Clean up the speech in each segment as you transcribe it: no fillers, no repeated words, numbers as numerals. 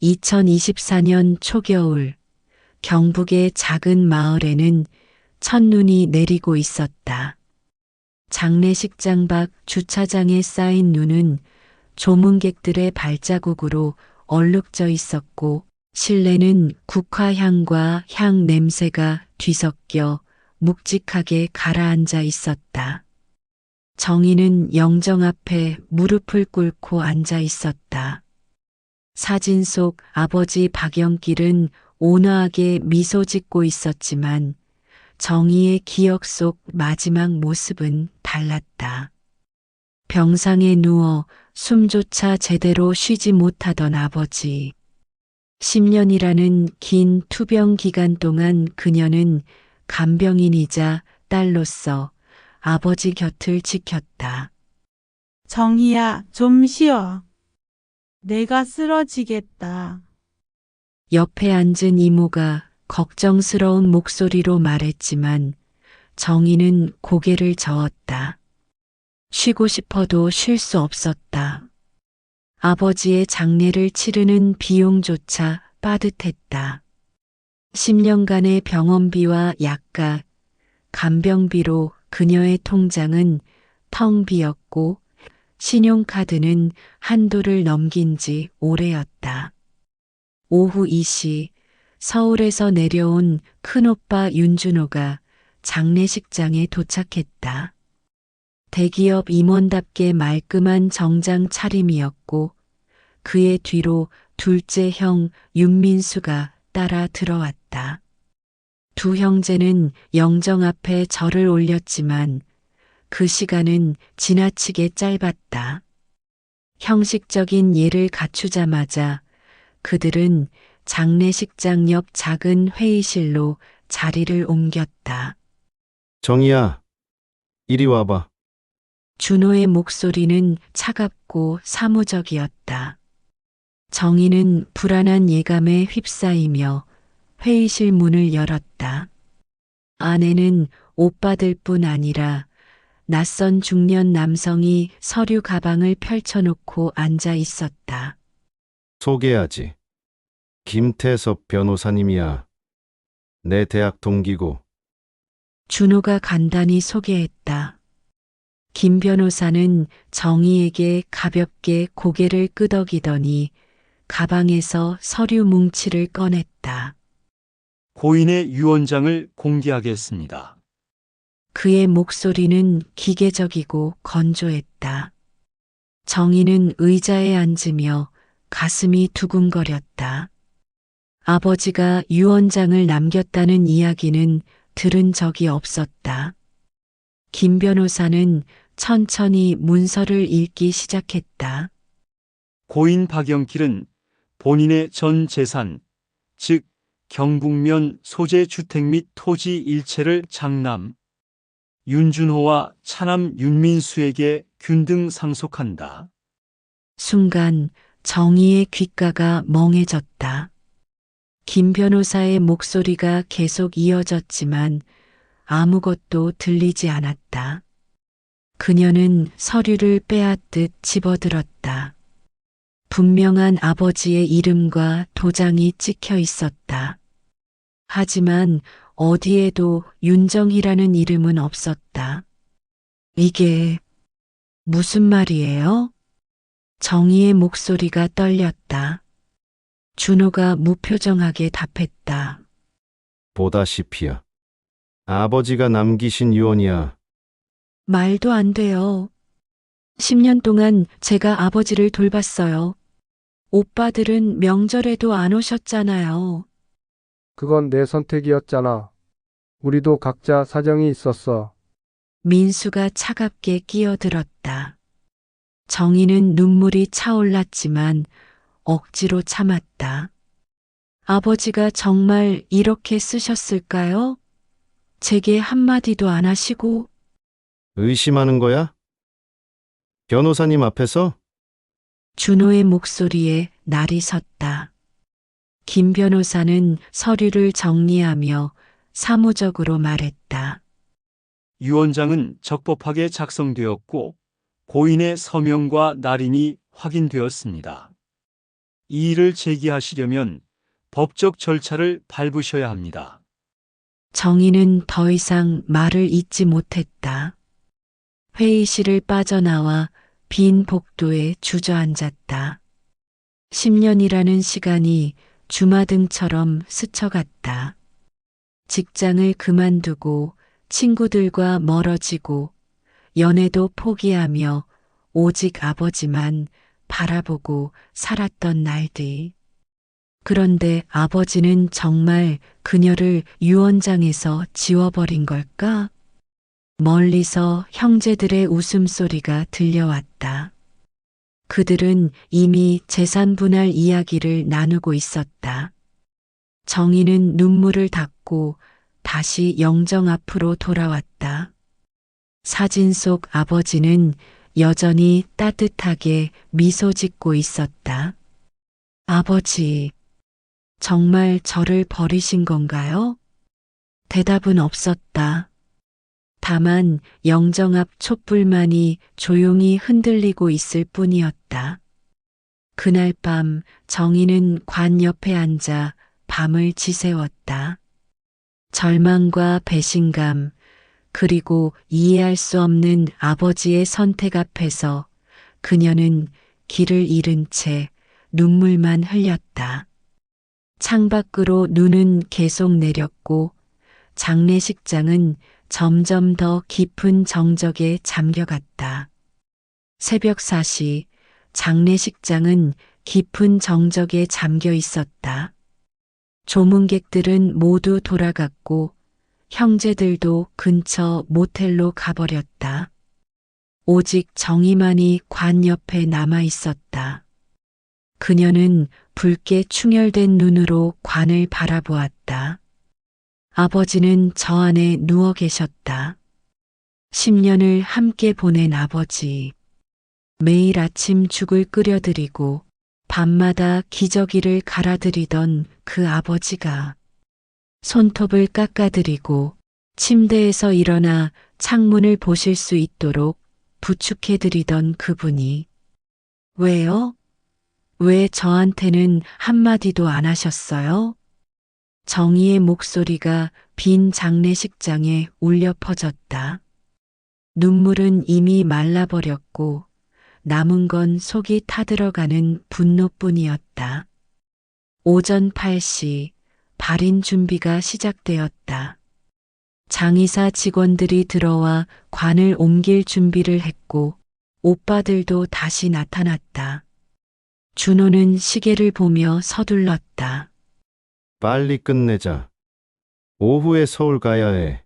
2024년 초겨울, 경북의 작은 마을에는 첫눈이 내리고 있었다. 장례식장 밖 주차장에 쌓인 눈은 조문객들의 발자국으로 얼룩져 있었고, 실내는 국화향과 향 냄새가 뒤섞여 묵직하게 가라앉아 있었다. 정희는 영정 앞에 무릎을 꿇고 앉아 있었다. 사진 속 아버지 박영길은 온화하게 미소 짓고 있었지만 정희의 기억 속 마지막 모습은 달랐다. 병상에 누워 숨조차 제대로 쉬지 못하던 아버지. 10년이라는 긴 투병 기간 동안 그녀는 간병인이자 딸로서 아버지 곁을 지켰다. 정희야, 좀 쉬어. 내가 쓰러지겠다. 옆에 앉은 이모가 걱정스러운 목소리로 말했지만 정희는 고개를 저었다. 쉬고 싶어도 쉴 수 없었다. 아버지의 장례를 치르는 비용조차 빠듯했다. 10년간의 병원비와 약값, 간병비로 그녀의 통장은 텅 비었고 신용카드는 한도를 넘긴 지 오래였다. 오후 2시 서울에서 내려온 큰오빠 윤준호가 장례식장에 도착했다. 대기업 임원답게 말끔한 정장 차림이었고 그의 뒤로 둘째 형 윤민수가 따라 들어왔다. 두 형제는 영정 앞에 절을 올렸지만 그 시간은 지나치게 짧았다. 형식적인 예를 갖추자마자 그들은 장례식장 옆 작은 회의실로 자리를 옮겼다. 정희야, 이리 와봐. 준호의 목소리는 차갑고 사무적이었다. 정희는 불안한 예감에 휩싸이며 회의실 문을 열었다. 안에는 오빠들 뿐 아니라 낯선 중년 남성이 서류 가방을 펼쳐놓고 앉아 있었다. 소개하지. 김태섭 변호사님이야. 내 대학 동기고. 준호가 간단히 소개했다. 김 변호사는 정희에게 가볍게 고개를 끄덕이더니 가방에서 서류 뭉치를 꺼냈다. 고인의 유언장을 공개하겠습니다. 그의 목소리는 기계적이고 건조했다. 정희는 의자에 앉으며 가슴이 두근거렸다. 아버지가 유언장을 남겼다는 이야기는 들은 적이 없었다. 김 변호사는 천천히 문서를 읽기 시작했다. 고인 박영길은 본인의 전 재산, 즉 경북면 소재 주택 및 토지 일체를 장남 윤준호와 차남 윤민수에게 균등 상속한다. 순간 정희의 귓가가 멍해졌다. 김 변호사의 목소리가 계속 이어졌지만 아무것도 들리지 않았다. 그녀는 서류를 빼앗듯 집어들었다. 분명한 아버지의 이름과 도장이 찍혀 있었다. 하지만 어디에도 윤정희라는 이름은 없었다. 이게 무슨 말이에요? 정희의 목소리가 떨렸다. 준호가 무표정하게 답했다. 보다시피야. 아버지가 남기신 유언이야. 말도 안 돼요. 10년 동안 제가 아버지를 돌봤어요. 오빠들은 명절에도 안 오셨잖아요. 그건 내 선택이었잖아. 우리도 각자 사정이 있었어. 민수가 차갑게 끼어들었다. 정희는 눈물이 차올랐지만 억지로 참았다. 아버지가 정말 이렇게 쓰셨을까요? 제게 한마디도 안 하시고. 의심하는 거야? 변호사님 앞에서? 준호의 목소리에 날이 섰다. 김 변호사는 서류를 정리하며 사무적으로 말했다. 유언장은 적법하게 작성되었고 고인의 서명과 날인이 확인되었습니다. 이의를 제기하시려면 법적 절차를 밟으셔야 합니다. 정희는 더 이상 말을 잇지 못했다. 회의실을 빠져나와 빈 복도에 주저앉았다. 10년이라는 시간이 주마등처럼 스쳐갔다. 직장을 그만두고 친구들과 멀어지고 연애도 포기하며 오직 아버지만 바라보고 살았던 날들. 그런데 아버지는 정말 그녀를 유언장에서 지워버린 걸까? 멀리서 형제들의 웃음소리가 들려왔다. 그들은 이미 재산 분할 이야기를 나누고 있었다. 정희는 눈물을 닦고 다시 영정 앞으로 돌아왔다. 사진 속 아버지는 여전히 따뜻하게 미소 짓고 있었다. 아버지, 정말 저를 버리신 건가요? 대답은 없었다. 다만 영정 앞 촛불만이 조용히 흔들리고 있을 뿐이었다. 그날 밤 정희는 관 옆에 앉아 밤을 지새웠다. 절망과 배신감, 그리고 이해할 수 없는 아버지의 선택 앞에서 그녀는 길을 잃은 채 눈물만 흘렸다. 창밖으로 눈은 계속 내렸고 장례식장은 점점 더 깊은 정적에 잠겨갔다. 새벽 4시 장례식장은 깊은 정적에 잠겨 있었다. 조문객들은 모두 돌아갔고 형제들도 근처 모텔로 가버렸다. 오직 정희만이 관 옆에 남아 있었다. 그녀는 붉게 충혈된 눈으로 관을 바라보았다. 아버지는 저 안에 누워 계셨다. 10년을 함께 보낸 아버지. 매일 아침 죽을 끓여드리고 밤마다 기저귀를 갈아드리던 그 아버지가 손톱을 깎아드리고 침대에서 일어나 창문을 보실 수 있도록 부축해드리던 그분이 왜요? 왜 저한테는 한마디도 안 하셨어요? 정희의 목소리가 빈 장례식장에 울려 퍼졌다. 눈물은 이미 말라버렸고 남은 건 속이 타들어가는 분노뿐이었다. 오전 8시 발인 준비가 시작되었다. 장의사 직원들이 들어와 관을 옮길 준비를 했고 오빠들도 다시 나타났다. 준호는 시계를 보며 서둘렀다. 빨리 끝내자. 오후에 서울 가야 해.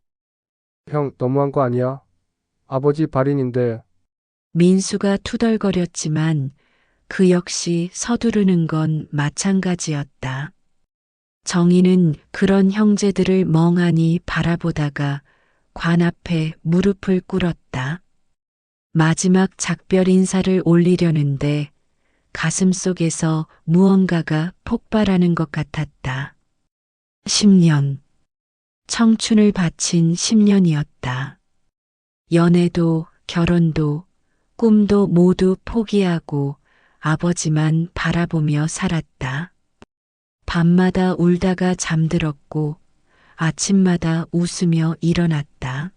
형, 너무한 거 아니야? 아버지 발인인데. 민수가 투덜거렸지만 그 역시 서두르는 건 마찬가지였다. 정희는 그런 형제들을 멍하니 바라보다가 관 앞에 무릎을 꿇었다. 마지막 작별 인사를 올리려는데 가슴 속에서 무언가가 폭발하는 것 같았다. 10년. 청춘을 바친 10년이었다. 연애도 결혼도 꿈도 모두 포기하고 아버지만 바라보며 살았다. 밤마다 울다가 잠들었고 아침마다 웃으며 일어났다.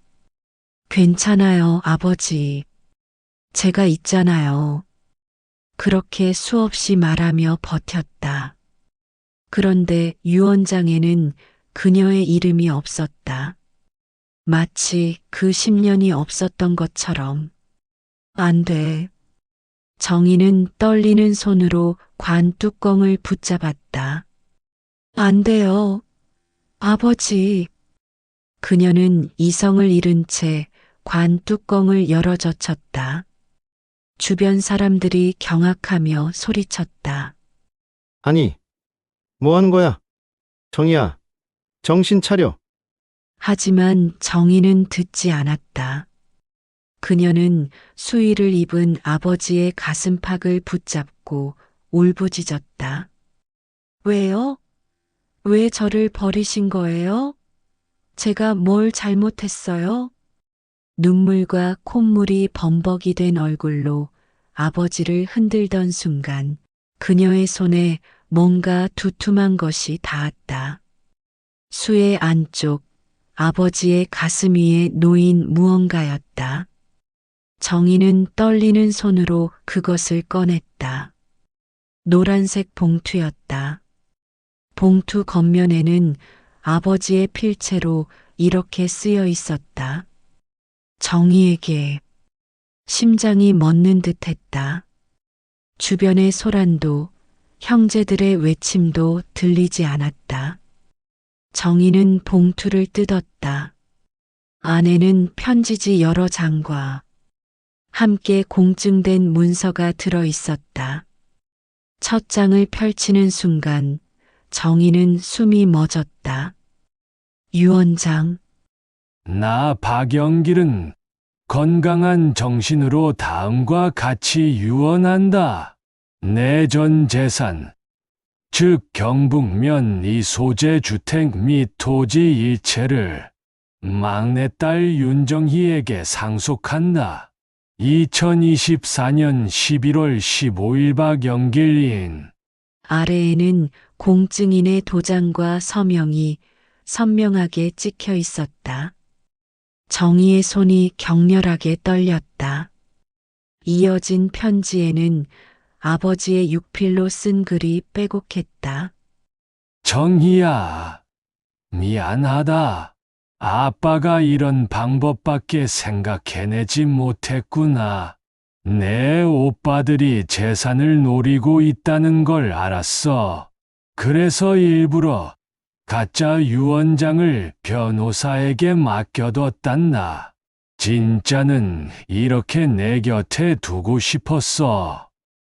괜찮아요, 아버지. 제가 있잖아요. 그렇게 수없이 말하며 버텼다. 그런데 유언장에는 그녀의 이름이 없었다. 마치 그 10년이 없었던 것처럼. 안 돼. 정희는 떨리는 손으로 관 뚜껑을 붙잡았다. 안 돼요. 아버지. 그녀는 이성을 잃은 채 관 뚜껑을 열어젖혔다. 주변 사람들이 경악하며 소리쳤다. 아니, 뭐 하는 거야? 정희야, 정신 차려. 하지만 정희는 듣지 않았다. 그녀는 수의를 입은 아버지의 가슴팍을 붙잡고 울부짖었다. 왜요? 왜 저를 버리신 거예요? 제가 뭘 잘못했어요? 눈물과 콧물이 범벅이 된 얼굴로 아버지를 흔들던 순간 그녀의 손에 뭔가 두툼한 것이 닿았다. 수의 안쪽, 아버지의 가슴 위에 놓인 무언가였다. 정희는 떨리는 손으로 그것을 꺼냈다. 노란색 봉투였다. 봉투 겉면에는 아버지의 필체로 이렇게 쓰여 있었다. 정희에게. 심장이 멎는 듯 했다. 주변의 소란도, 형제들의 외침도 들리지 않았다. 정희는 봉투를 뜯었다. 안에는 편지지 여러 장과 함께 공증된 문서가 들어 있었다. 첫 장을 펼치는 순간 정희는 숨이 멎었다. 유언장. 나 박영길은 건강한 정신으로 다음과 같이 유언한다. 내 전 재산, 즉 경북면 이 소재 주택 및 토지 일체를 막내딸 윤정희에게 상속한다. 2024년 11월 15일 박영길인. 아래에는 공증인의 도장과 서명이 선명하게 찍혀 있었다. 정희의 손이 격렬하게 떨렸다. 이어진 편지에는 아버지의 육필로 쓴 글이 빼곡했다. 정희야, 미안하다. 아빠가 이런 방법밖에 생각해내지 못했구나. 내 오빠들이 재산을 노리고 있다는 걸 알았어. 그래서 일부러 가짜 유언장을 변호사에게 맡겨뒀단다. 진짜는 이렇게 내 곁에 두고 싶었어.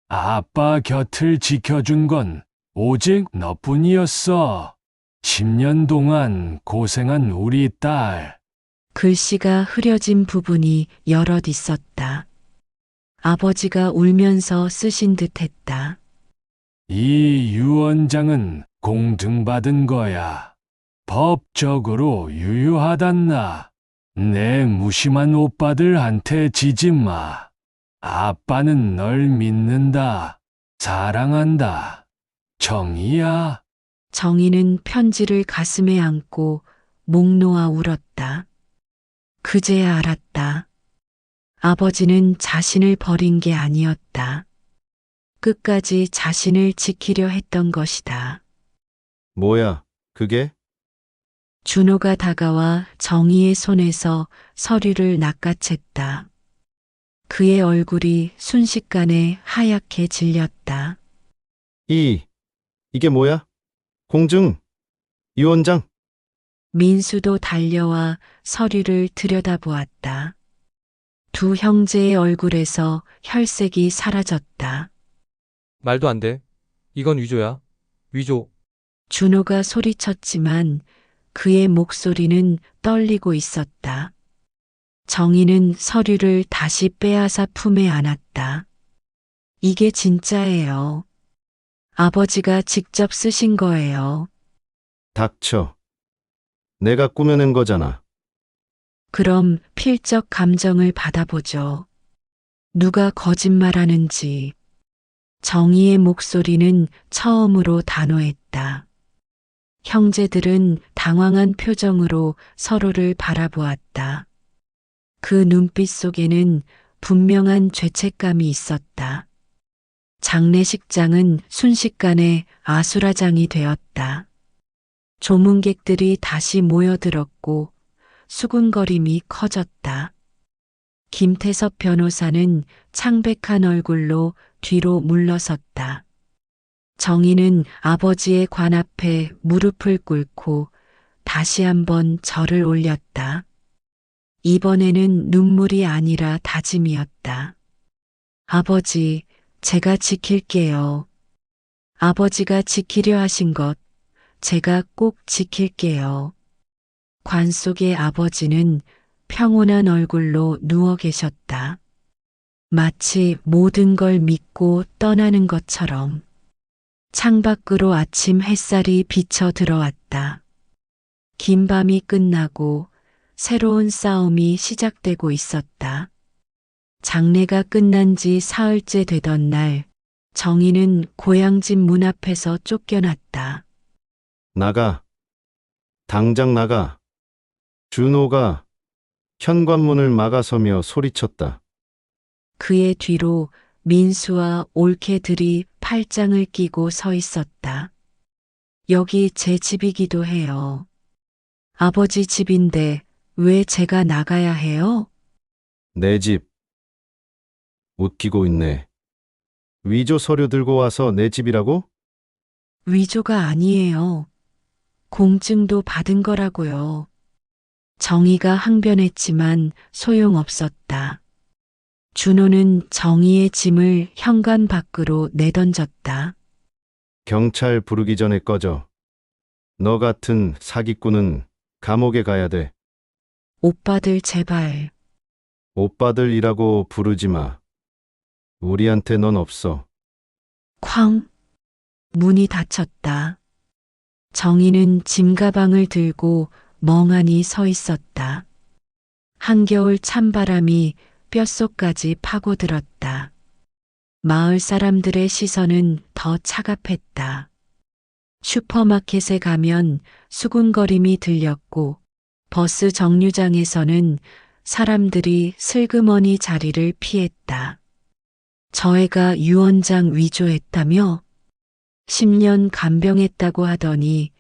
아빠 곁을 지켜준 건 오직 너뿐이었어. 10년 동안 고생한 우리 딸. 글씨가 흐려진 부분이 여럿 있었다. 아버지가 울면서 쓰신 듯 했다. 이 유언장은 공증받은 거야. 법적으로 유효하단다. 내 무심한 오빠들한테 지지 마. 아빠는 널 믿는다. 사랑한다. 정희야. 정희는 편지를 가슴에 안고 목 놓아 울었다. 그제야 알았다. 아버지는 자신을 버린 게 아니었다. 끝까지 자신을 지키려 했던 것이다. 뭐야, 그게? 준호가 다가와 정희의 손에서 서류를 낚아챘다. 그의 얼굴이 순식간에 하얗게 질렸다. 이게 뭐야? 공증, 유언장. 민수도 달려와 서류를 들여다보았다. 두 형제의 얼굴에서 혈색이 사라졌다. 말도 안 돼. 이건 위조야. 위조. 준호가 소리쳤지만 그의 목소리는 떨리고 있었다. 정희는 서류를 다시 빼앗아 품에 안았다. 이게 진짜예요. 아버지가 직접 쓰신 거예요. 닥쳐. 내가 꾸며낸 거잖아. 그럼 필적 감정을 받아보죠. 누가 거짓말하는지. 정희의 목소리는 처음으로 단호했다. 형제들은 당황한 표정으로 서로를 바라보았다. 그 눈빛 속에는 분명한 죄책감이 있었다. 장례식장은 순식간에 아수라장이 되었다. 조문객들이 다시 모여들었고 수군거림이 커졌다. 김태섭 변호사는 창백한 얼굴로 뒤로 물러섰다. 정희는 아버지의 관 앞에 무릎을 꿇고 다시 한번 절을 올렸다. 이번에는 눈물이 아니라 다짐이었다. 아버지, 제가 지킬게요. 아버지가 지키려 하신 것, 제가 꼭 지킬게요. 관 속의 아버지는 평온한 얼굴로 누워 계셨다. 마치 모든 걸 믿고 떠나는 것처럼. 창밖으로 아침 햇살이 비쳐 들어왔다. 긴 밤이 끝나고 새로운 싸움이 시작되고 있었다. 장례가 끝난 지 사흘째 되던 날, 정희는 고향집 문 앞에서 쫓겨났다. 나가. 당장 나가. 준호가 현관문을 막아서며 소리쳤다. 그의 뒤로 민수와 올케들이 팔짱을 끼고 서 있었다. 여기 제 집이기도 해요. 아버지 집인데 왜 제가 나가야 해요? 내 집. 웃기고 있네. 위조 서류 들고 와서 내 집이라고? 위조가 아니에요. 공증도 받은 거라고요. 정희가 항변했지만 소용없었다. 준호는 정희의 짐을 현관 밖으로 내던졌다. 경찰 부르기 전에 꺼져. 너 같은 사기꾼은 감옥에 가야 돼. 오빠들 제발. 오빠들이라고 부르지 마. 우리한테 넌 없어. 쾅. 문이 닫혔다. 정희는 짐가방을 들고 멍하니 서 있었다. 한겨울 찬바람이 뼛속까지 파고들었다. 마을 사람들의 시선은 더 차갑했다. 슈퍼마켓에 가면 수군거림이 들렸고 버스 정류장에서는 사람들이 슬그머니 자리를 피했다. 저 애가 유언장 위조했다며? 10년 간병했다고 하더니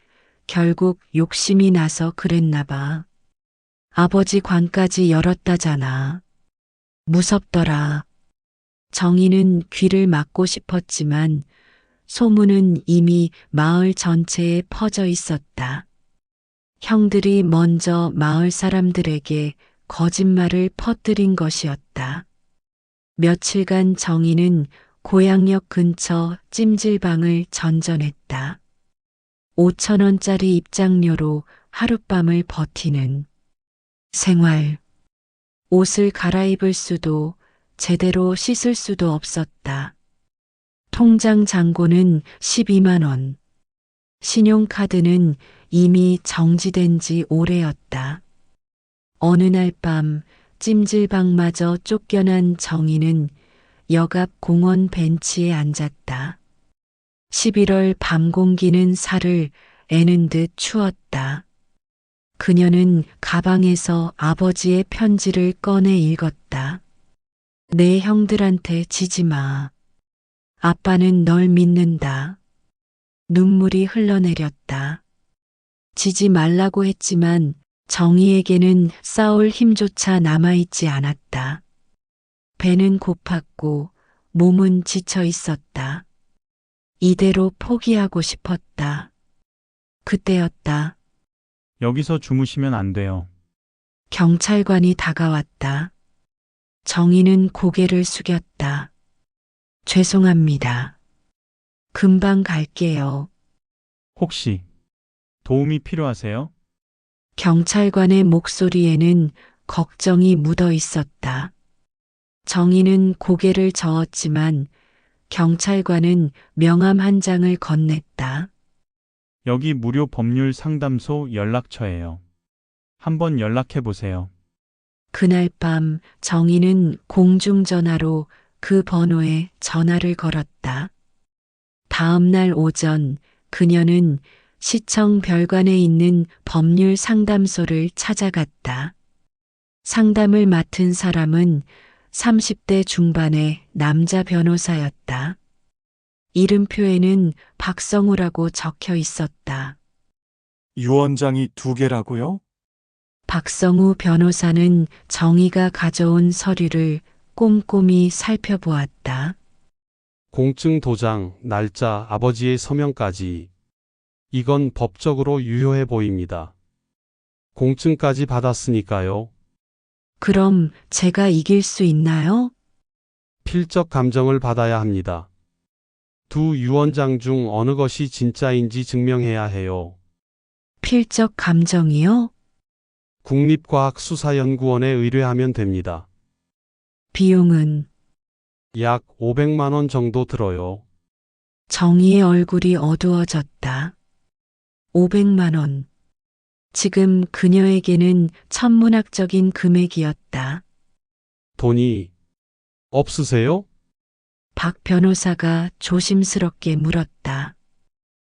결국 욕심이 나서 그랬나 봐. 아버지 관까지 열었다잖아. 무섭더라. 정희는 귀를 막고 싶었지만 소문은 이미 마을 전체에 퍼져 있었다. 형들이 먼저 마을 사람들에게 거짓말을 퍼뜨린 것이었다. 며칠간 정희는 고향역 근처 찜질방을 전전했다. 5,000원짜리 입장료로 하룻밤을 버티는 생활. 옷을 갈아입을 수도 제대로 씻을 수도 없었다. 통장 잔고는 12만 원. 신용카드는 이미 정지된 지 오래였다. 어느 날 밤 찜질방마저 쫓겨난 정희는 역 앞 공원 벤치에 앉았다. 11월 밤 공기는 살을 애는 듯 추웠다. 그녀는 가방에서 아버지의 편지를 꺼내 읽었다. 내 형들한테 지지 마. 아빠는 널 믿는다. 눈물이 흘러내렸다. 지지 말라고 했지만 정희에게는 싸울 힘조차 남아있지 않았다. 배는 고팠고 몸은 지쳐 있었다. 이대로 포기하고 싶었다. 그때였다. 여기서 주무시면 안 돼요. 경찰관이 다가왔다. 정희는 고개를 숙였다. 죄송합니다. 금방 갈게요. 혹시 도움이 필요하세요? 경찰관의 목소리에는 걱정이 묻어 있었다. 정희는 고개를 저었지만 경찰관은 명함 한 장을 건넸다. 여기 무료 법률 상담소 연락처예요. 한번 연락해 보세요. 그날 밤 정희는 공중전화로 그 번호에 전화를 걸었다. 다음 날 오전 그녀는 시청 별관에 있는 법률 상담소를 찾아갔다. 상담을 맡은 사람은 30대 중반의 남자 변호사였다. 이름표에는 박성우라고 적혀 있었다. 유언장이 2개라고요? 박성우 변호사는 정희가 가져온 서류를 꼼꼼히 살펴보았다. 공증 도장, 날짜, 아버지의 서명까지. 이건 법적으로 유효해 보입니다. 공증까지 받았으니까요. 그럼 제가 이길 수 있나요? 필적 감정을 받아야 합니다. 두 유언장 중 어느 것이 진짜인지 증명해야 해요. 필적 감정이요? 국립과학수사연구원에 의뢰하면 됩니다. 비용은? 약 500만 원 정도 들어요. 정희의 얼굴이 어두워졌다. 500만 원. 지금 그녀에게는 천문학적인 금액이었다. 돈이 없으세요? 박 변호사가 조심스럽게 물었다.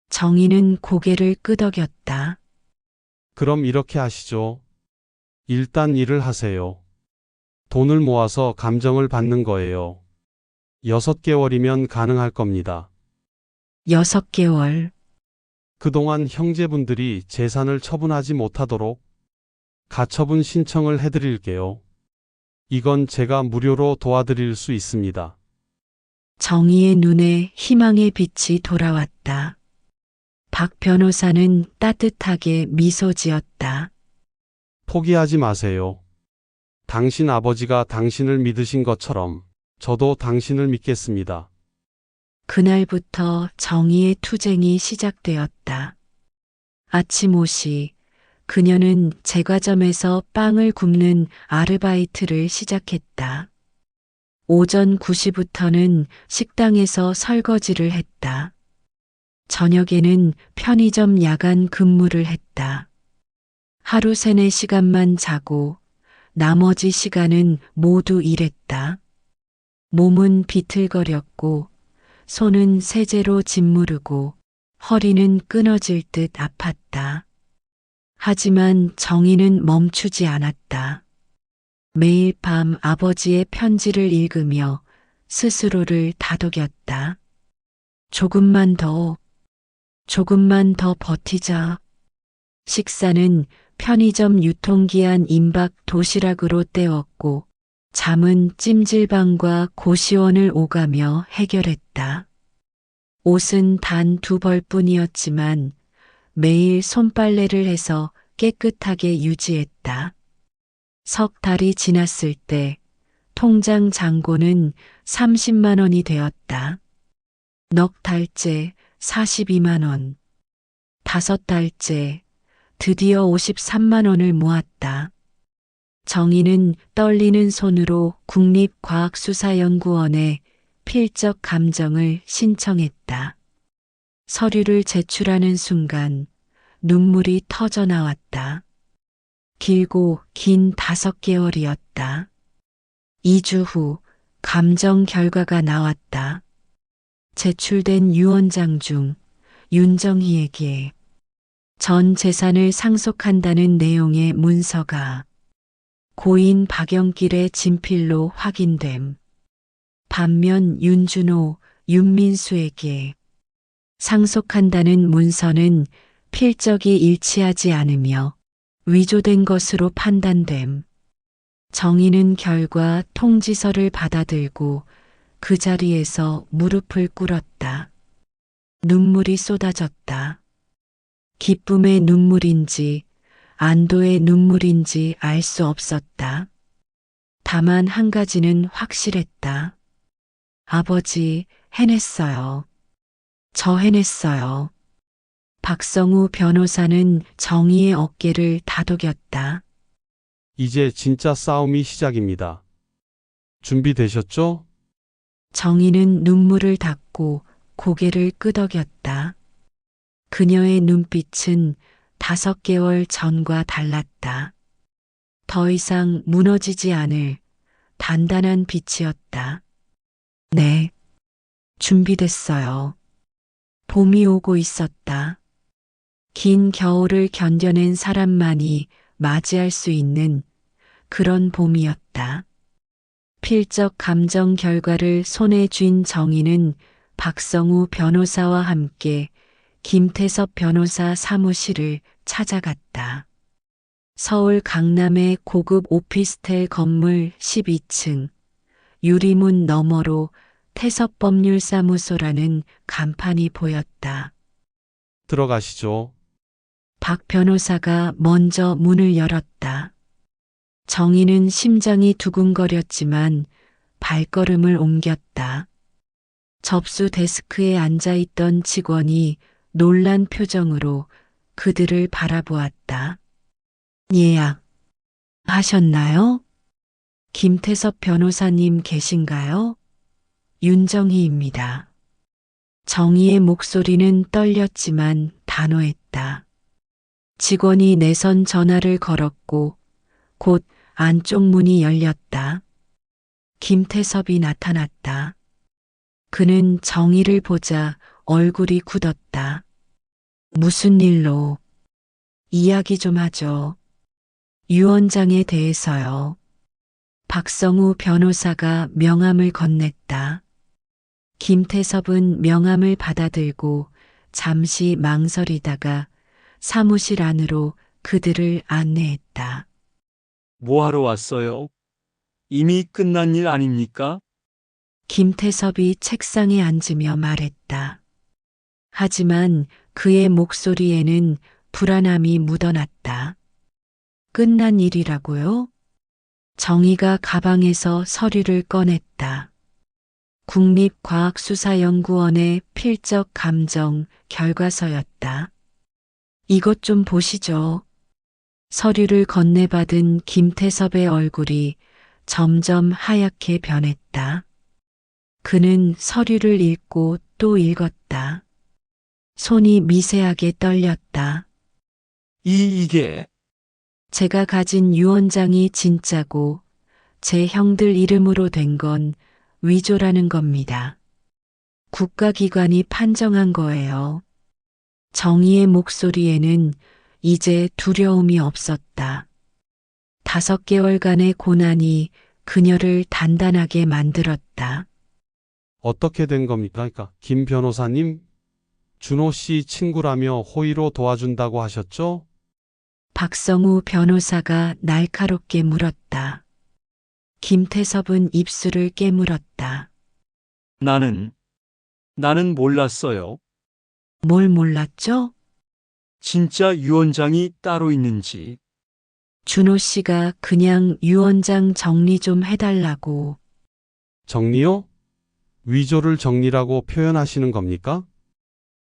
정희는 고개를 끄덕였다. 그럼 이렇게 하시죠. 일단 일을 하세요. 돈을 모아서 감정을 받는 거예요. 6개월이면 가능할 겁니다. 6개월. 그동안 형제분들이 재산을 처분하지 못하도록 가처분 신청을 해드릴게요. 이건 제가 무료로 도와드릴 수 있습니다. 정희의 눈에 희망의 빛이 돌아왔다. 박 변호사는 따뜻하게 미소 지었다. 포기하지 마세요. 당신 아버지가 당신을 믿으신 것처럼 저도 당신을 믿겠습니다. 그날부터 정희의 투쟁이 시작되었다. 아침 5시 그녀는 제과점에서 빵을 굽는 아르바이트를 시작했다. 오전 9시부터는 식당에서 설거지를 했다. 저녁에는 편의점 야간 근무를 했다. 하루 3, 4시간만 자고 나머지 시간은 모두 일했다. 몸은 비틀거렸고 손은 세제로 짓무르고 허리는 끊어질 듯 아팠다. 하지만 정희는 멈추지 않았다. 매일 밤 아버지의 편지를 읽으며 스스로를 다독였다. 조금만 더 버티자. 식사는 편의점 유통기한 임박 도시락으로 때웠고 잠은 찜질방과 고시원을 오가며 해결했다. 옷은 단 2벌뿐이었지만 매일 손빨래를 해서 깨끗하게 유지했다. 석 달이 지났을 때 통장 잔고는 30만 원이 되었다. 넉 달째 42만 원. 5달째 드디어 53만 원을 모았다. 정희는 떨리는 손으로 국립과학수사연구원에 필적 감정을 신청했다. 서류를 제출하는 순간 눈물이 터져 나왔다. 길고 긴 5개월이었다. 2주 후 감정 결과가 나왔다. 제출된 유언장 중 윤정희에게 전 재산을 상속한다는 내용의 문서가 고인 박영길의 진필로 확인됨. 반면 윤준호, 윤민수에게 상속한다는 문서는 필적이 일치하지 않으며 위조된 것으로 판단됨. 정희는 결과 통지서를 받아들고 그 자리에서 무릎을 꿇었다. 눈물이 쏟아졌다. 기쁨의 눈물인지 안도의 눈물인지 알 수 없었다. 다만 한 가지는 확실했다. 아버지, 해냈어요. 저 해냈어요. 박성우 변호사는 정희의 어깨를 다독였다. 이제 진짜 싸움이 시작입니다. 준비되셨죠? 정희는 눈물을 닦고 고개를 끄덕였다. 그녀의 눈빛은 5개월 전과 달랐다. 더 이상 무너지지 않을 단단한 빛이었다. 네, 준비됐어요. 봄이 오고 있었다. 긴 겨울을 견뎌낸 사람만이 맞이할 수 있는 그런 봄이었다. 필적 감정 결과를 손에 쥔 정희는 박성우 변호사와 함께 김태섭 변호사 사무실을 찾아갔다. 서울 강남의 고급 오피스텔 건물 12층 유리문 너머로 태섭법률사무소라는 간판이 보였다. 들어가시죠. 박 변호사가 먼저 문을 열었다. 정희는 심장이 두근거렸지만 발걸음을 옮겼다. 접수 데스크에 앉아있던 직원이 놀란 표정으로 그들을 바라보았다. 예약 하셨나요? 김태섭 변호사님 계신가요? 윤정희입니다. 정희의 목소리는 떨렸지만 단호했다. 직원이 내선 전화를 걸었고 곧 안쪽 문이 열렸다. 김태섭이 나타났다. 그는 정희를 보자 얼굴이 굳었다. 무슨 일로? 이야기 좀 하죠. 유 원장에 대해서요. 박성우 변호사가 명함을 건넸다. 김태섭은 명함을 받아들고 잠시 망설이다가 사무실 안으로 그들을 안내했다. 뭐하러 왔어요? 이미 끝난 일 아닙니까? 김태섭이 책상에 앉으며 말했다. 하지만 그의 목소리에는 불안함이 묻어났다. 끝난 일이라고요? 정희가 가방에서 서류를 꺼냈다. 국립과학수사연구원의 필적 감정 결과서였다. 이것 좀 보시죠. 서류를 건네받은 김태섭의 얼굴이 점점 하얗게 변했다. 그는 서류를 읽고 또 읽었다. 손이 미세하게 떨렸다. 이게 제가 가진 유 원장이 진짜고 제 형들 이름으로 된 건 위조라는 겁니다. 국가기관이 판정한 거예요. 정의의 목소리에는 이제 두려움이 없었다. 5개월간의 고난이 그녀를 단단하게 만들었다. 어떻게 된 겁니까? 그러니까 김 변호사님, 준호 씨 친구라며 호의로 도와준다고 하셨죠? 박성우 변호사가 날카롭게 물었다. 김태섭은 입술을 깨물었다. 나는 몰랐어요. 뭘 몰랐죠? 진짜 유 원장이 따로 있는지. 준호 씨가 그냥 유 원장 정리 좀 해달라고. 정리요? 위조를 정리라고 표현하시는 겁니까?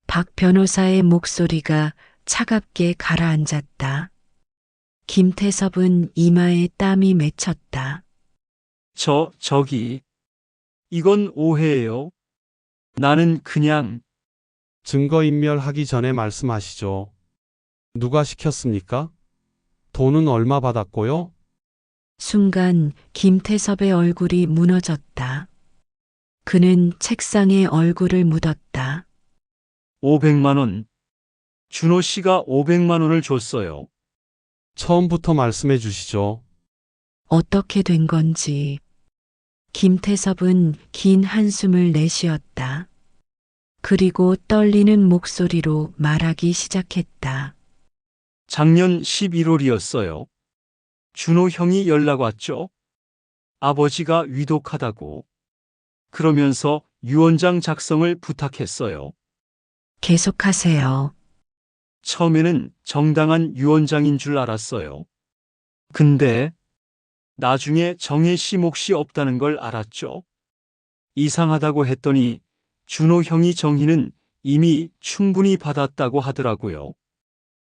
박 변호사의 목소리가 차갑게 가라앉았다. 김태섭은 이마에 땀이 맺혔다. 저기. 이건 오해예요. 나는 그냥 증거인멸하기 전에 말씀하시죠. 누가 시켰습니까? 돈은 얼마 받았고요? 순간 김태섭의 얼굴이 무너졌다. 그는 책상에 얼굴을 묻었다. 500만 원. 준호 씨가 500만 원을 줬어요. 처음부터 말씀해 주시죠. 어떻게 된 건지. 김태섭은 긴 한숨을 내쉬었다. 그리고 떨리는 목소리로 말하기 시작했다. 작년 11월이었어요. 준호 형이 연락 왔죠. 아버지가 위독하다고. 그러면서 유언장 작성을 부탁했어요. 계속하세요. 처음에는 정당한 유언장인 줄 알았어요. 근데 나중에 정혜 씨 몫이 없다는 걸 알았죠. 이상하다고 했더니 준호 형이 정희는 이미 충분히 받았다고 하더라고요.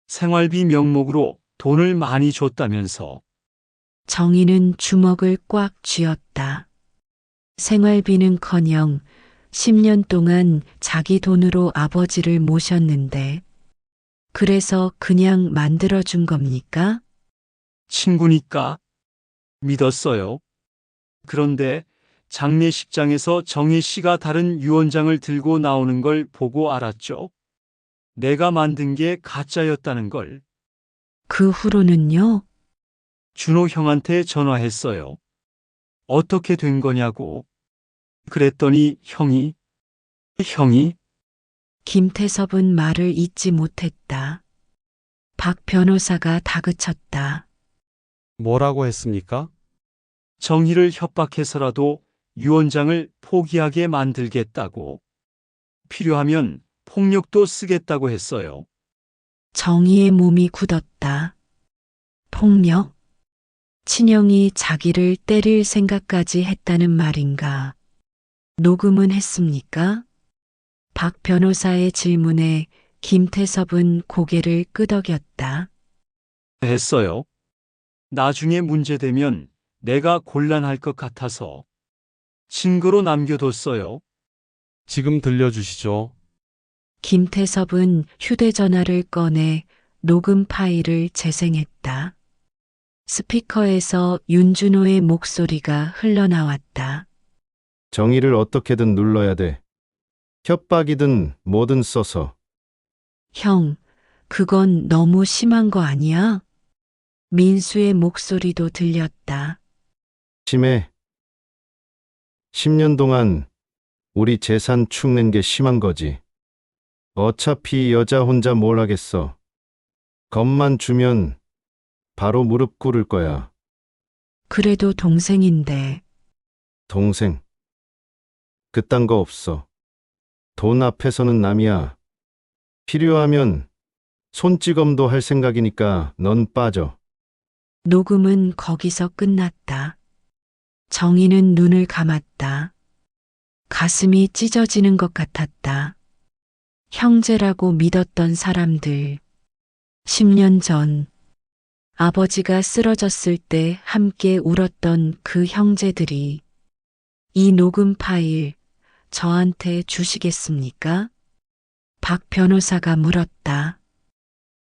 생활비 명목으로 돈을 많이 줬다면서. 정희는 주먹을 꽉 쥐었다. 생활비는커녕 10년 동안 자기 돈으로 아버지를 모셨는데 그래서 그냥 만들어준 겁니까? 친구니까 믿었어요. 그런데 장례식장에서 정혜 씨가 다른 유언장을 들고 나오는 걸 보고 알았죠. 내가 만든 게 가짜였다는 걸. 그 후로는요? 준호 형한테 전화했어요. 어떻게 된 거냐고. 그랬더니 형이 김태섭은 말을 잇지 못했다. 박 변호사가 다그쳤다. 뭐라고 했습니까? 정희를 협박해서라도 유언장을 포기하게 만들겠다고. 필요하면 폭력도 쓰겠다고 했어요. 정희의 몸이 굳었다. 폭력? 친형이 자기를 때릴 생각까지 했다는 말인가? 녹음은 했습니까? 박 변호사의 질문에 김태섭은 고개를 끄덕였다. 했어요. 나중에 문제되면 내가 곤란할 것 같아서 증거로 남겨뒀어요. 지금 들려주시죠. 김태섭은 휴대전화를 꺼내 녹음 파일을 재생했다. 스피커에서 윤준호의 목소리가 흘러나왔다. 정의를 어떻게든 눌러야 돼. 협박이든 뭐든 써서. 형, 그건 너무 심한 거 아니야? 민수의 목소리도 들렸다. 심해. 10년 동안 우리 재산 축 낸 게 심한 거지. 어차피 여자 혼자 뭘 하겠어. 겁만 주면 바로 무릎 꿇을 거야. 그래도 동생인데. 동생. 그딴 거 없어. 돈 앞에서는 남이야. 필요하면 손찌검도 할 생각이니까 넌 빠져. 녹음은 거기서 끝났다. 정희는 눈을 감았다. 가슴이 찢어지는 것 같았다. 형제라고 믿었던 사람들. 10년 전 아버지가 쓰러졌을 때 함께 울었던 그 형제들이 이 녹음 파일 저한테 주시겠습니까? 박 변호사가 물었다.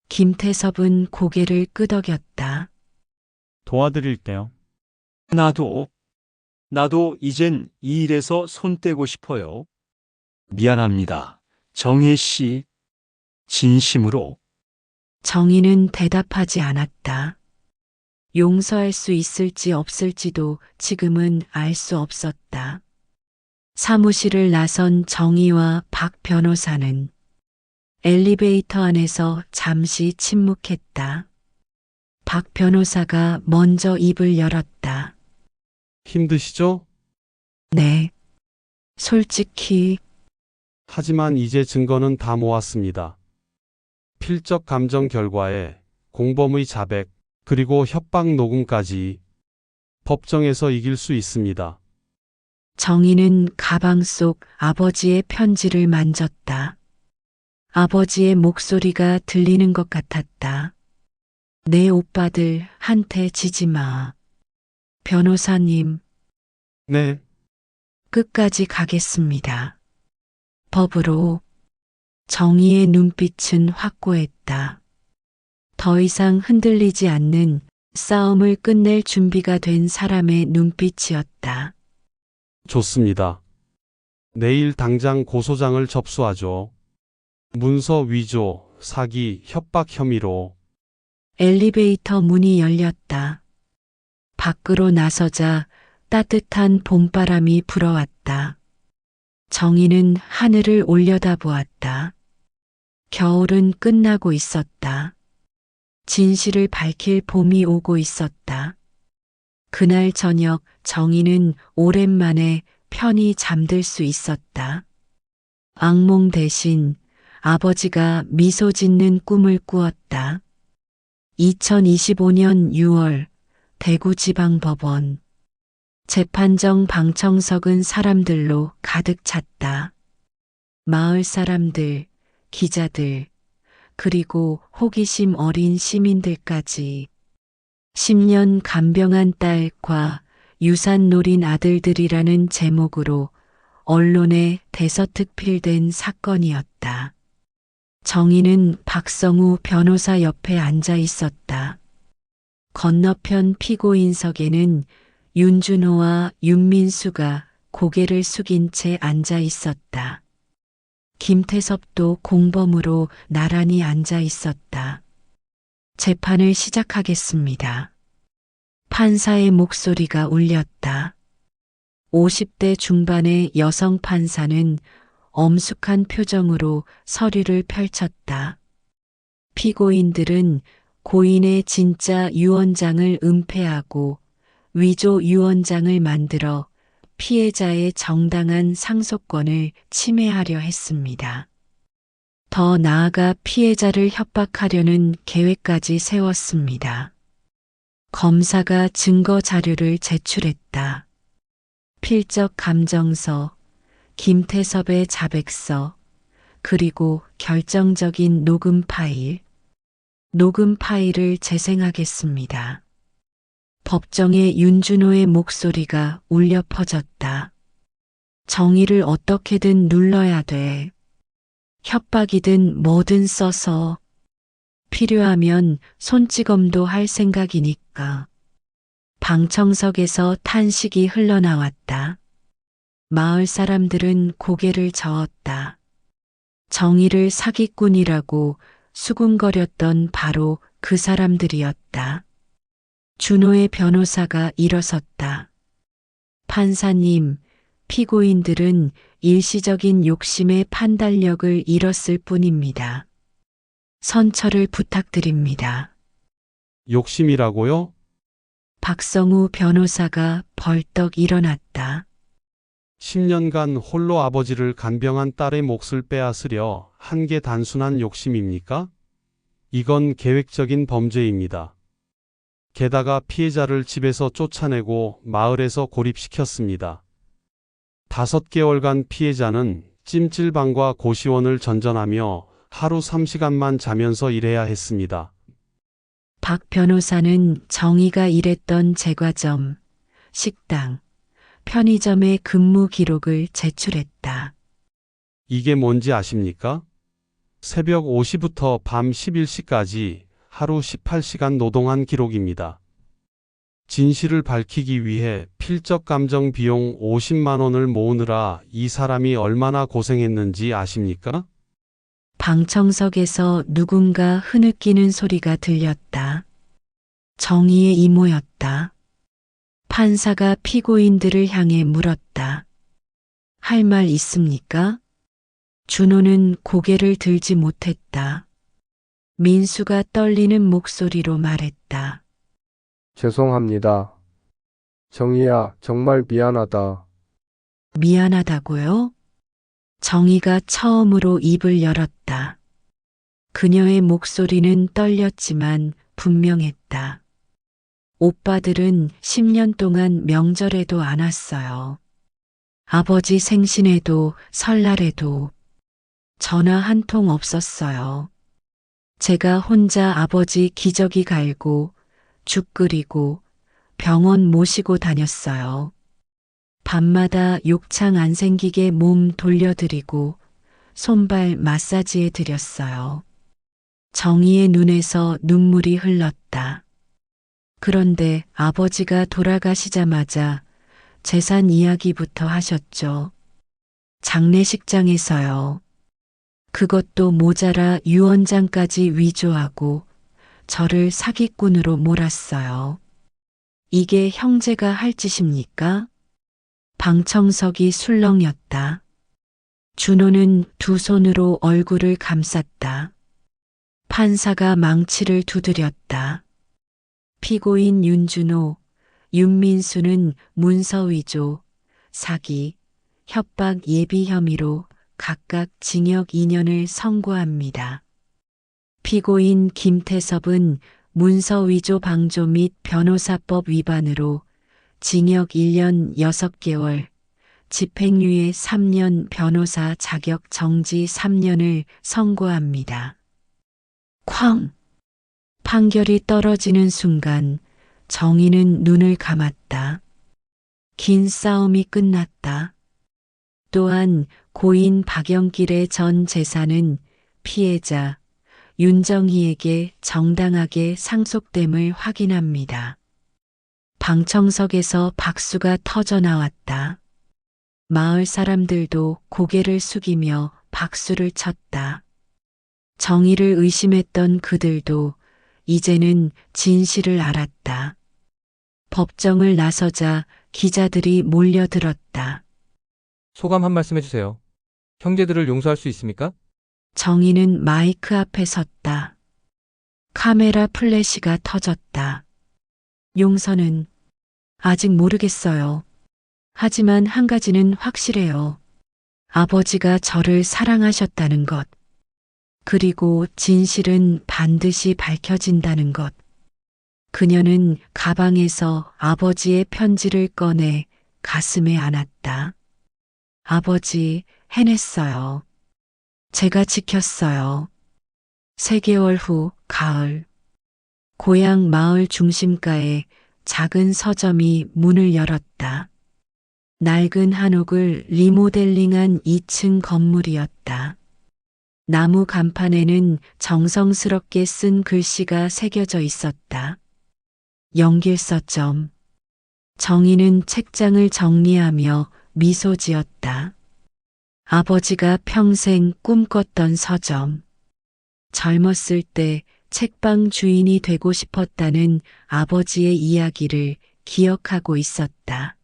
김태섭은 고개를 끄덕였다. 도와드릴게요. 나도 이젠 이 일에서 손 떼고 싶어요. 미안합니다. 정혜 씨. 진심으로. 정희는 대답하지 않았다. 용서할 수 있을지 없을지도 지금은 알 수 없었다. 사무실을 나선 정희와 박 변호사는 엘리베이터 안에서 잠시 침묵했다. 박 변호사가 먼저 입을 열었다. 힘드시죠? 네. 솔직히 하지만 이제 증거는 다 모았습니다. 필적 감정 결과에 공범의 자백, 그리고 협박 녹음까지 법정에서 이길 수 있습니다. 정희는 가방 속 아버지의 편지를 만졌다. 아버지의 목소리가 들리는 것 같았다. 내 오빠들 한테 지지 마. 변호사님, 네, 끝까지 가겠습니다. 법으로. 정희의 눈빛은 확고했다. 더 이상 흔들리지 않는 싸움을 끝낼 준비가 된 사람의 눈빛이었다. 좋습니다. 내일 당장 고소장을 접수하죠. 문서 위조, 사기, 협박 혐의로. 엘리베이터 문이 열렸다. 밖으로 나서자 따뜻한 봄바람이 불어왔다. 정희는 하늘을 올려다보았다. 겨울은 끝나고 있었다. 진실을 밝힐 봄이 오고 있었다. 그날 저녁 정희는 오랜만에 편히 잠들 수 있었다. 악몽 대신 아버지가 미소 짓는 꿈을 꾸었다. 2025년 6월 대구지방법원. 재판정 방청석은 사람들로 가득 찼다. 마을 사람들, 기자들, 그리고 호기심 어린 시민들까지. 10년 간병한 딸과 유산 노린 아들들이라는 제목으로 언론에 대서특필된 사건이었다. 정희는 박성우 변호사 옆에 앉아 있었다. 건너편 피고인석에는 윤준호와 윤민수가 고개를 숙인 채 앉아 있었다. 김태섭도 공범으로 나란히 앉아 있었다. 재판을 시작하겠습니다. 판사의 목소리가 울렸다. 50대 중반의 여성 판사는 엄숙한 표정으로 서류를 펼쳤다. 피고인들은 고인의 진짜 유언장을 은폐하고 위조 유언장을 만들어 피해자의 정당한 상속권을 침해하려 했습니다. 더 나아가 피해자를 협박하려는 계획까지 세웠습니다. 검사가 증거 자료를 제출했다. 필적 감정서, 김태섭의 자백서, 그리고 결정적인 녹음 파일. 녹음 파일을 재생하겠습니다. 법정에 윤준호의 목소리가 울려 퍼졌다. 정의를 어떻게든 눌러야 돼. 협박이든 뭐든 써서. 필요하면 손찌검도 할 생각이니까. 방청석에서 탄식이 흘러나왔다. 마을 사람들은 고개를 저었다. 정의를 사기꾼이라고 수군거렸던 바로 그 사람들이었다. 준호의 변호사가 일어섰다. 판사님, 피고인들은 일시적인 욕심의 판단력을 잃었을 뿐입니다. 선처를 부탁드립니다. 욕심이라고요? 박성우 변호사가 벌떡 일어났다. 10년간 홀로 아버지를 간병한 딸의 몫을 빼앗으려 한 게 단순한 욕심입니까? 이건 계획적인 범죄입니다. 게다가 피해자를 집에서 쫓아내고 마을에서 고립시켰습니다. 5개월간 피해자는 찜질방과 고시원을 전전하며 하루 3시간만 자면서 일해야 했습니다. 박 변호사는 정의가 일했던 제과점, 식당, 편의점의 근무 기록을 제출했다. 이게 뭔지 아십니까? 새벽 5시부터 밤 11시까지 하루 18시간 노동한 기록입니다. 진실을 밝히기 위해 필적 감정 비용 50만 원을 모으느라 이 사람이 얼마나 고생했는지 아십니까? 방청석에서 누군가 흐느끼는 소리가 들렸다. 정의의 이모였다. 판사가 피고인들을 향해 물었다. 할 말 있습니까? 준호는 고개를 들지 못했다. 민수가 떨리는 목소리로 말했다. 죄송합니다. 정희야, 정말 미안하다. 미안하다고요? 정의가 처음으로 입을 열었다. 그녀의 목소리는 떨렸지만 분명했다. 오빠들은 10년 동안 명절에도 안 왔어요. 아버지 생신에도 설날에도 전화 한 통 없었어요. 제가 혼자 아버지 기저귀 갈고 죽 끓이고 병원 모시고 다녔어요. 밤마다 욕창 안 생기게 몸 돌려드리고 손발 마사지해 드렸어요. 정의의 눈에서 눈물이 흘렀다. 그런데 아버지가 돌아가시자마자 재산 이야기부터 하셨죠. 장례식장에서요. 그것도 모자라 유언장까지 위조하고 저를 사기꾼으로 몰았어요. 이게 형제가 할 짓입니까? 방청석이 술렁였다. 준호는 두 손으로 얼굴을 감쌌다. 판사가 망치를 두드렸다. 피고인 윤준호, 윤민수는 문서 위조, 사기, 협박 예비 혐의로 각각 징역 2년을 선고합니다. 피고인 김태섭은 문서 위조 방조 및 변호사법 위반으로 징역 1년 6개월, 집행유예 3년 변호사 자격 정지 3년을 선고합니다. 쾅! 판결이 떨어지는 순간 정의는 눈을 감았다. 긴 싸움이 끝났다. 또한 고인 박영길의 전 재산은 피해자 윤정희에게 정당하게 상속됨을 확인합니다. 방청석에서 박수가 터져 나왔다. 마을 사람들도 고개를 숙이며 박수를 쳤다. 정의를 의심했던 그들도 이제는 진실을 알았다. 법정을 나서자 기자들이 몰려들었다. 소감 한 말씀 해주세요. 형제들을 용서할 수 있습니까? 정의는 마이크 앞에 섰다. 카메라 플래시가 터졌다. 용서는 아직 모르겠어요. 하지만 한 가지는 확실해요. 아버지가 저를 사랑하셨다는 것. 그리고 진실은 반드시 밝혀진다는 것. 그녀는 가방에서 아버지의 편지를 꺼내 가슴에 안았다. 아버지, 해냈어요. 제가 지켰어요. 3개월 후 가을. 고향 마을 중심가에 작은 서점이 문을 열었다. 낡은 한옥을 리모델링한 2층 건물이었다. 나무 간판에는 정성스럽게 쓴 글씨가 새겨져 있었다. 영길 서점. 정의는 책장을 정리하며 미소 지었다. 아버지가 평생 꿈꿨던 서점. 젊었을 때 책방 주인이 되고 싶었다는 아버지의 이야기를 기억하고 있었다.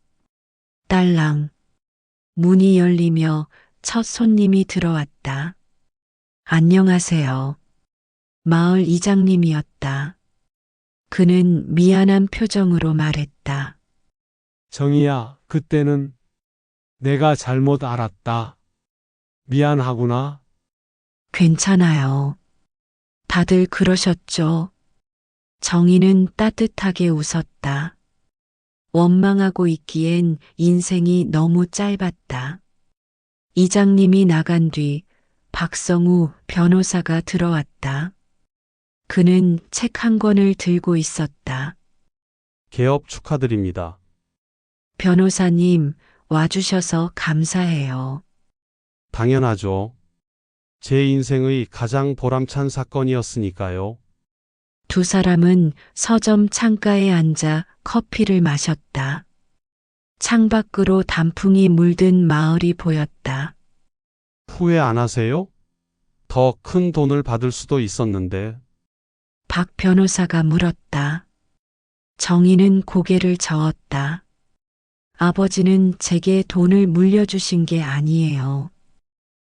딸랑. 문이 열리며 첫 손님이 들어왔다. 안녕하세요. 마을 이장님이었다. 그는 미안한 표정으로 말했다. 정희야, 그때는 내가 잘못 알았다. 미안하구나. 괜찮아요. 다들 그러셨죠? 정희는 따뜻하게 웃었다. 원망하고 있기엔 인생이 너무 짧았다. 이장님이 나간 뒤 박성우 변호사가 들어왔다. 그는 책 한 권을 들고 있었다. 개업 축하드립니다. 변호사님, 와주셔서 감사해요. 당연하죠. 제 인생의 가장 보람찬 사건이었으니까요. 두 사람은 서점 창가에 앉아 커피를 마셨다. 창밖으로 단풍이 물든 마을이 보였다. 후회 안 하세요? 더 큰 돈을 받을 수도 있었는데. 박 변호사가 물었다. 정희는 고개를 저었다. 아버지는 제게 돈을 물려주신 게 아니에요.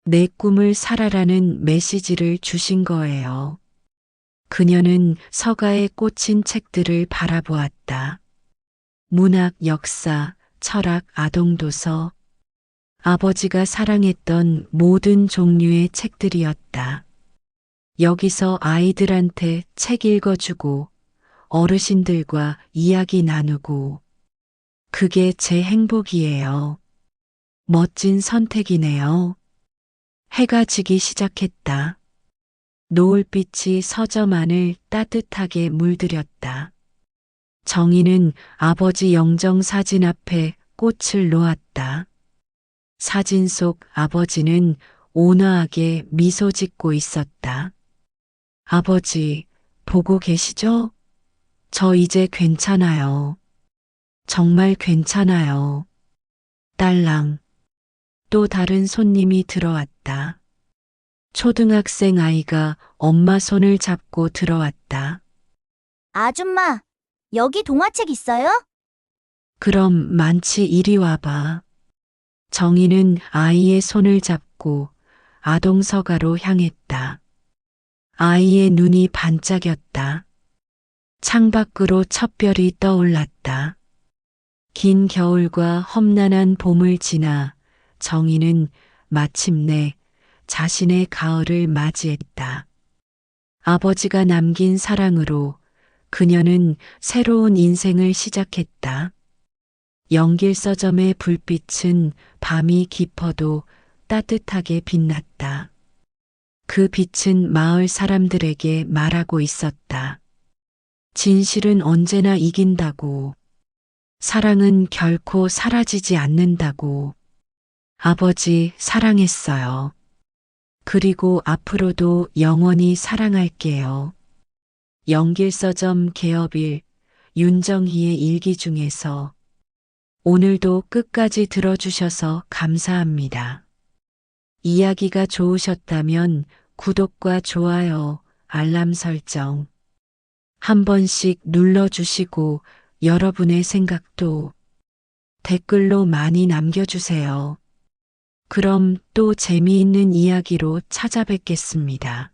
내 꿈을 살아라는 메시지를 주신 거예요. 그녀는 서가에 꽂힌 책들을 바라보았다. 문학, 역사, 철학, 아동도서. 아버지가 사랑했던 모든 종류의 책들이었다. 여기서 아이들한테 책 읽어주고 어르신들과 이야기 나누고 그게 제 행복이에요. 멋진 선택이네요. 해가 지기 시작했다. 노을빛이 서점 안을 따뜻하게 물들였다. 정희는 아버지 영정 사진 앞에 꽃을 놓았다. 사진 속 아버지는 온화하게 미소 짓고 있었다. 아버지, 보고 계시죠? 저 이제 괜찮아요. 정말 괜찮아요. 딸랑. 또 다른 손님이 들어왔다. 초등학생 아이가 엄마 손을 잡고 들어왔다. 아줌마, 여기 동화책 있어요? 그럼 많지 이리 와봐. 정희는 아이의 손을 잡고 아동 서가로 향했다. 아이의 눈이 반짝였다. 창밖으로 첫별이 떠올랐다. 긴 겨울과 험난한 봄을 지나 정희는 마침내 자신의 가을을 맞이했다. 아버지가 남긴 사랑으로 그녀는 새로운 인생을 시작했다. 연길 서점의 불빛은 밤이 깊어도 따뜻하게 빛났다. 그 빛은 마을 사람들에게 말하고 있었다. 진실은 언제나 이긴다고. 사랑은 결코 사라지지 않는다고. 아버지 사랑했어요. 그리고 앞으로도 영원히 사랑할게요. 연길서점 개업일 윤정희의 일기 중에서 오늘도 끝까지 들어주셔서 감사합니다. 이야기가 좋으셨다면 구독과 좋아요, 알람 설정 한 번씩 눌러주시고 여러분의 생각도 댓글로 많이 남겨주세요. 그럼 또 재미있는 이야기로 찾아뵙겠습니다.